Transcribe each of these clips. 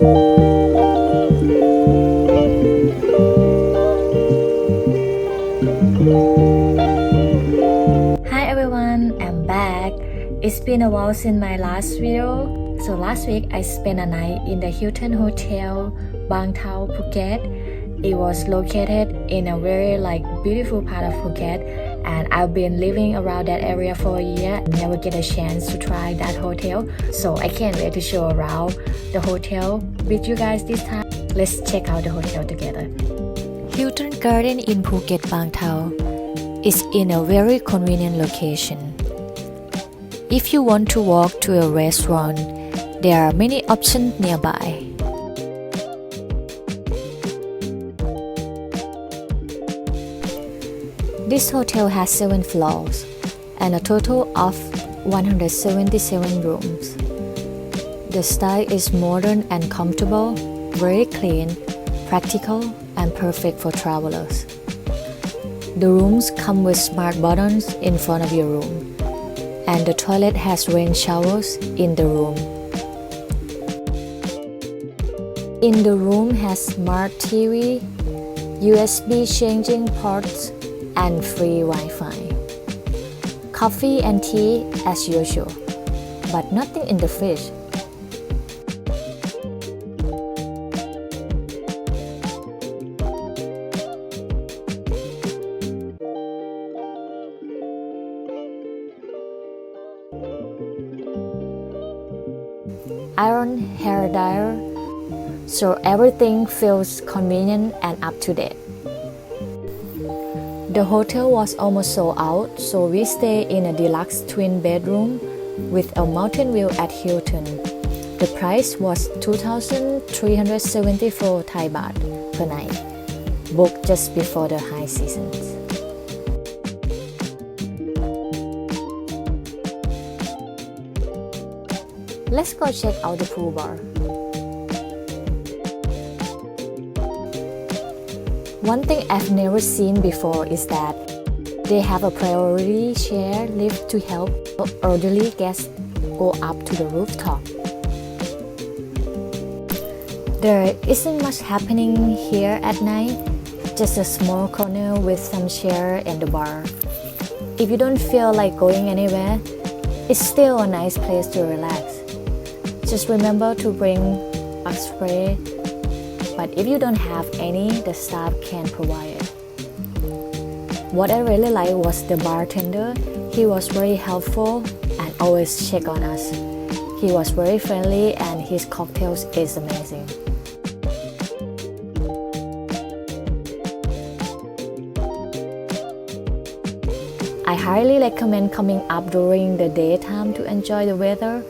Hi everyone, I'm back. It's been a while since my last video. So last week I spent a night in the Hilton Hotel, Bang Tao Phuket. It was located in a very beautiful part of Phuket, and I've been living around that area for a year. Never get a chance to try that hotel, so I can't wait to show around the hotel with you guys this time. Let's check out the hotel together. Hilton Garden in Phuket, Bang Tao is in a very convenient location. If you want to walk to a restaurant, there are many options nearby. This hotel has 7 floors and a total of 177 rooms. The style is modern and comfortable, very clean, practical, and perfect for travelers. The rooms come with smart buttons in front of your room, and the toilet has rain showers in the room. In the room has smart TV, USB changing ports, and free Wi-Fi. Coffee and tea as usual, but nothing in the fridge. Iron hair dryer, so everything feels convenient and up to date. The hotel was almost sold out, so we stayed in a deluxe twin bedroom with a mountain view at Hilton. The price was 2,374 Thai baht per night, booked just before the high seasons. Let's go check out the pool bar. One thing I've never seen before is that they have a priority chair lift to help elderly guests go up to the rooftop. There isn't much happening here at night, just a small corner with some chair and a bar. If you don't feel like going anywhere, it's still a nice place to relax. Just remember to bring a spray, but if you don't have any, the staff can provide it. What I really liked was the bartender. He was very helpful and always check on us. He was very friendly and his cocktails is amazing. I highly recommend coming up during the daytime to enjoy the weather.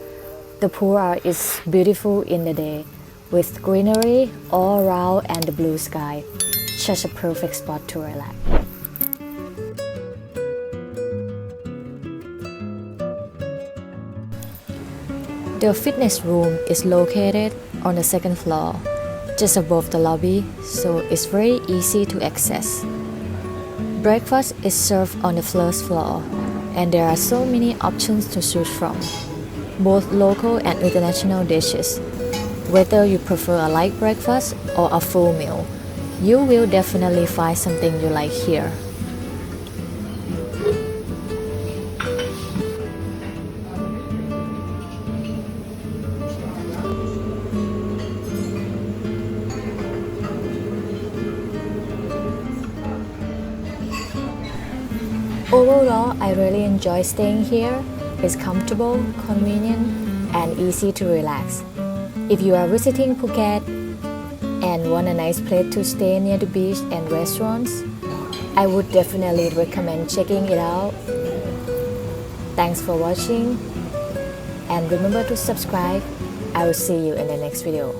The pool is beautiful in the day, with greenery all around and the blue sky. Such a perfect spot to relax. The fitness room is located on the 2nd floor, just above the lobby, so it's very easy to access. Breakfast is served on the 1st floor, and there are so many options to choose from, both local and international dishes. Whether you prefer a light breakfast or a full meal, you will definitely find something you like here. Overall, I really enjoy staying here. It's comfortable, convenient, and easy to relax. If you are visiting Phuket and want a nice place to stay near the beach and restaurants, I would definitely recommend checking it out. Thanks for watching, and remember to subscribe. I will see you in the next video.